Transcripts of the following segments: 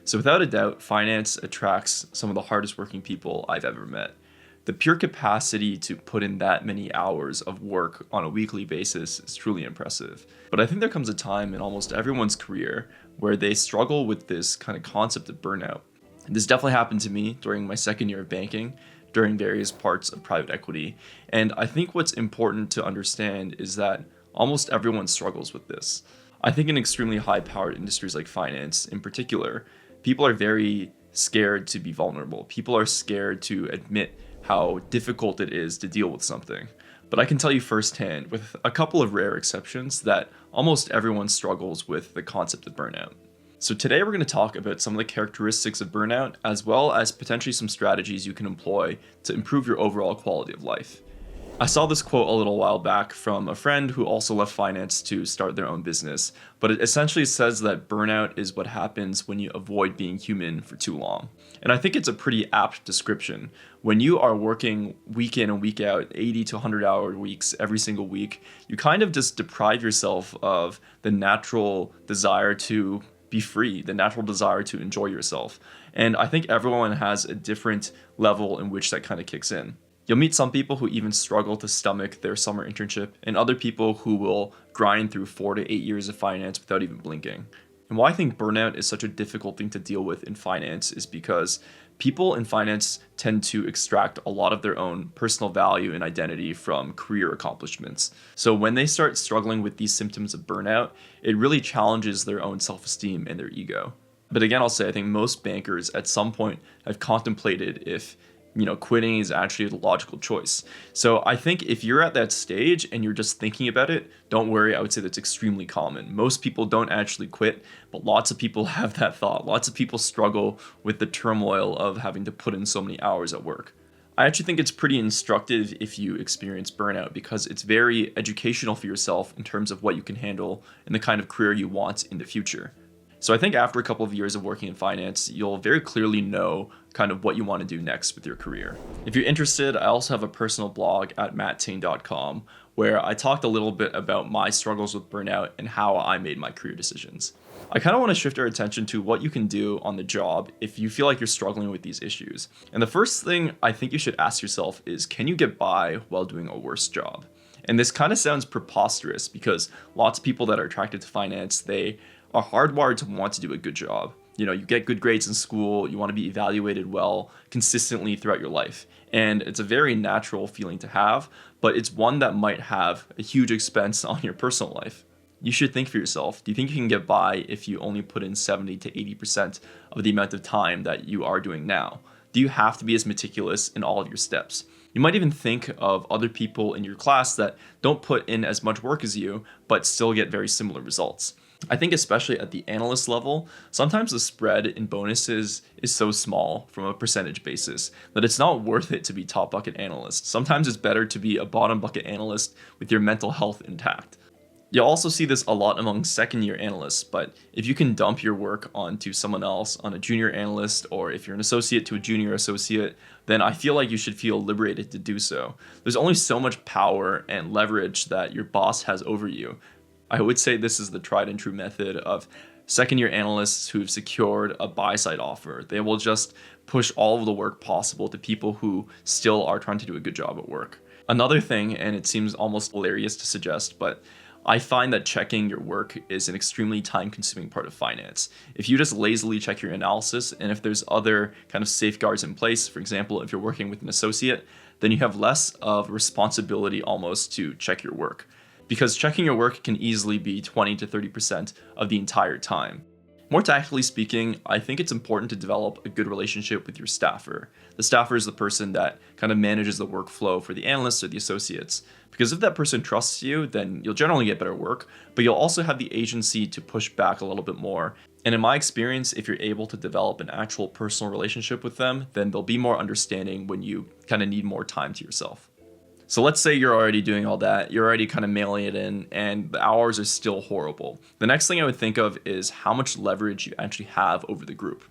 So without a doubt, finance attracts some of the hardest working people I've ever met. The pure capacity to put in that many hours of work on a weekly basis is truly impressive. But I think there comes a time in almost everyone's career where they struggle with this kind of concept of burnout. This definitely happened to me during my second year of banking, during various parts of private equity. And I think what's important to understand is that almost everyone struggles with this. I think in extremely high powered industries like finance in particular, people are very scared to be vulnerable. People are scared to admit how difficult it is to deal with something. But I can tell you firsthand, with a couple of rare exceptions, that almost everyone struggles with the concept of burnout. So today we're going to talk about some of the characteristics of burnout, as well as potentially some strategies you can employ to improve your overall quality of life. I saw this quote a little while back from a friend who also left finance to start their own business, but it essentially says that burnout is what happens when you avoid being human for too long. And I think it's a pretty apt description. When you are working week in and week out, 80 to 100-hour weeks every single week, you kind of just deprive yourself of the natural desire to be free, the natural desire to enjoy yourself. And I think everyone has a different level in which that kind of kicks in. You'll meet some people who even struggle to stomach their summer internship, and other people who will grind through 4 to 8 years of finance without even blinking. And why I think burnout is such a difficult thing to deal with in finance is because people in finance tend to extract a lot of their own personal value and identity from career accomplishments. So when they start struggling with these symptoms of burnout, it really challenges their own self-esteem and their ego. But again, I'll say I think most bankers at some point have contemplated if quitting is actually the logical choice. So I think if you're at that stage and you're just thinking about it, don't worry. I would say that's extremely common. Most people don't actually quit, but lots of people have that thought. Lots of people struggle with the turmoil of having to put in so many hours at work. I actually think it's pretty instructive if you experience burnout because it's very educational for yourself in terms of what you can handle and the kind of career you want in the future. So I think after a couple of years of working in finance, you'll very clearly know kind of what you want to do next with your career. If you're interested, I also have a personal blog at mattting.com where I talked a little bit about my struggles with burnout and how I made my career decisions. I kind of want to shift our attention to what you can do on the job if you feel like you're struggling with these issues. And the first thing I think you should ask yourself is, can you get by while doing a worse job? And this kind of sounds preposterous because lots of people that are attracted to finance, they are hardwired to want to do a good job. You get good grades in school, you want to be evaluated well consistently throughout your life. And it's a very natural feeling to have, but it's one that might have a huge expense on your personal life. You should think for yourself, do you think you can get by if you only put in 70 to 80% of the amount of time that you are doing now? Do you have to be as meticulous in all of your steps? You might even think of other people in your class that don't put in as much work as you, but still get very similar results. I think especially at the analyst level, sometimes the spread in bonuses is so small from a percentage basis that it's not worth it to be top bucket analyst. Sometimes it's better to be a bottom bucket analyst with your mental health intact. You'll also see this a lot among second year analysts, but if you can dump your work onto someone else, on a junior analyst, or if you're an associate to a junior associate, then I feel like you should feel liberated to do so. There's only so much power and leverage that your boss has over you. I would say this is the tried and true method of second year analysts who've secured a buy side offer. They will just push all of the work possible to people who still are trying to do a good job at work. Another thing, and it seems almost hilarious to suggest, but I find that checking your work is an extremely time-consuming part of finance. If you just lazily check your analysis, and if there's other kind of safeguards in place, for example, if you're working with an associate, then you have less of responsibility almost to check your work. Because checking your work can easily be 20 to 30% of the entire time. More tactically speaking, I think it's important to develop a good relationship with your staffer. The staffer is the person that kind of manages the workflow for the analysts or the associates. Because if that person trusts you, then you'll generally get better work, but you'll also have the agency to push back a little bit more. And in my experience, if you're able to develop an actual personal relationship with them, then they'll be more understanding when you kind of need more time to yourself. So let's say you're already doing all that, you're already kind of mailing it in, and the hours are still horrible. The next thing I would think of is how much leverage you actually have over the group.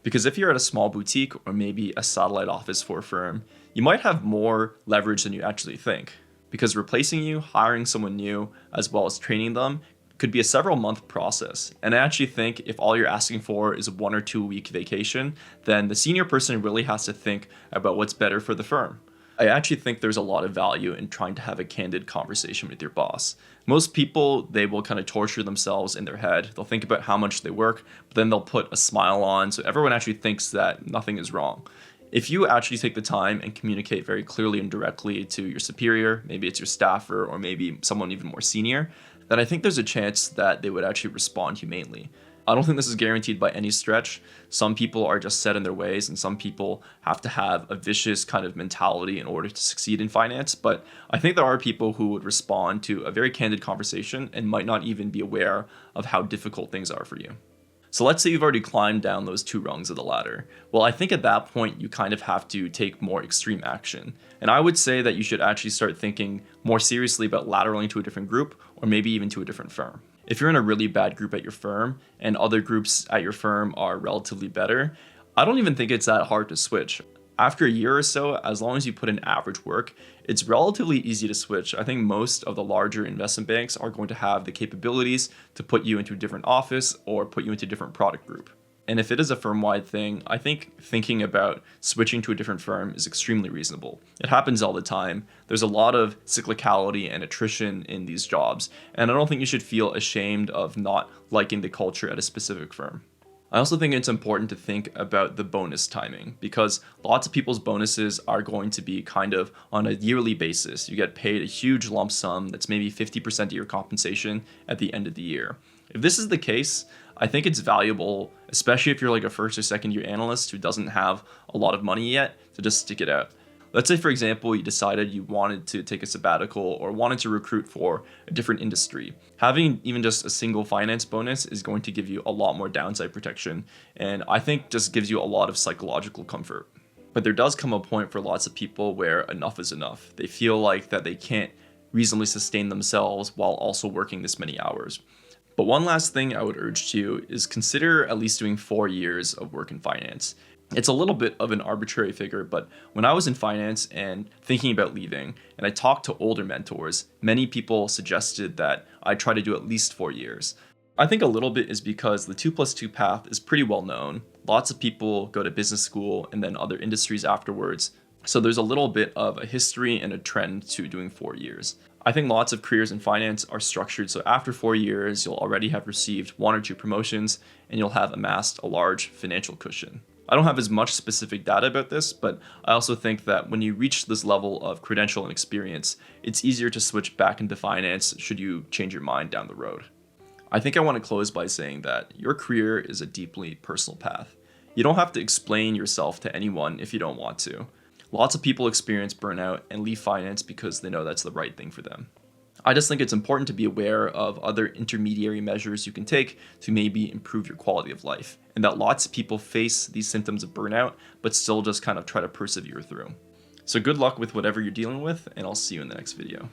Because if you're at a small boutique or maybe a satellite office for a firm, you might have more leverage than you actually think. Because replacing you, hiring someone new, as well as training them, could be a several month process. And I actually think if all you're asking for is a 1 or 2 week vacation, then the senior person really has to think about what's better for the firm. I actually think there's a lot of value in trying to have a candid conversation with your boss. Most people, they will kind of torture themselves in their head. They'll think about how much they work, but then they'll put a smile on so everyone actually thinks that nothing is wrong. If you actually take the time and communicate very clearly and directly to your superior, maybe it's your staffer or maybe someone even more senior, then I think there's a chance that they would actually respond humanely. I don't think this is guaranteed by any stretch. Some people are just set in their ways, and some people have to have a vicious kind of mentality in order to succeed in finance. But I think there are people who would respond to a very candid conversation and might not even be aware of how difficult things are for you. So let's say you've already climbed down those 2 rungs of the ladder. Well, I think at that point, you kind of have to take more extreme action. And I would say that you should actually start thinking more seriously about lateraling to a different group or maybe even to a different firm. If you're in a really bad group at your firm and other groups at your firm are relatively better, I don't even think it's that hard to switch. After a year or so, as long as you put in average work, it's relatively easy to switch. I think most of the larger investment banks are going to have the capabilities to put you into a different office or put you into a different product group. And if it is a firm-wide thing, I think thinking about switching to a different firm is extremely reasonable. It happens all the time. There's a lot of cyclicality and attrition in these jobs, and I don't think you should feel ashamed of not liking the culture at a specific firm. I also think it's important to think about the bonus timing because lots of people's bonuses are going to be kind of on a yearly basis. You get paid a huge lump sum that's maybe 50% of your compensation at the end of the year. If this is the case, I think it's valuable, especially if you're like a first or second year analyst who doesn't have a lot of money yet, to just stick it out. Let's say, for example, you decided you wanted to take a sabbatical or wanted to recruit for a different industry. Having even just a single finance bonus is going to give you a lot more downside protection, and I think just gives you a lot of psychological comfort. But there does come a point for lots of people where enough is enough. They feel like that they can't reasonably sustain themselves while also working this many hours. But one last thing I would urge to you is consider at least doing 4 years of work in finance. It's a little bit of an arbitrary figure, but when I was in finance and thinking about leaving, and I talked to older mentors, many people suggested that I try to do at least 4 years. I think a little bit is because the 2+2 path is pretty well known. Lots of people go to business school and then other industries afterwards. So there's a little bit of a history and a trend to doing 4 years. I think lots of careers in finance are structured so after 4 years, you'll already have received 1 or 2 promotions and you'll have amassed a large financial cushion. I don't have as much specific data about this, but I also think that when you reach this level of credential and experience, it's easier to switch back into finance should you change your mind down the road. I think I want to close by saying that your career is a deeply personal path. You don't have to explain yourself to anyone if you don't want to. Lots of people experience burnout and leave finance because they know that's the right thing for them. I just think it's important to be aware of other intermediary measures you can take to maybe improve your quality of life, and that lots of people face these symptoms of burnout, but still just kind of try to persevere through. So good luck with whatever you're dealing with, and I'll see you in the next video.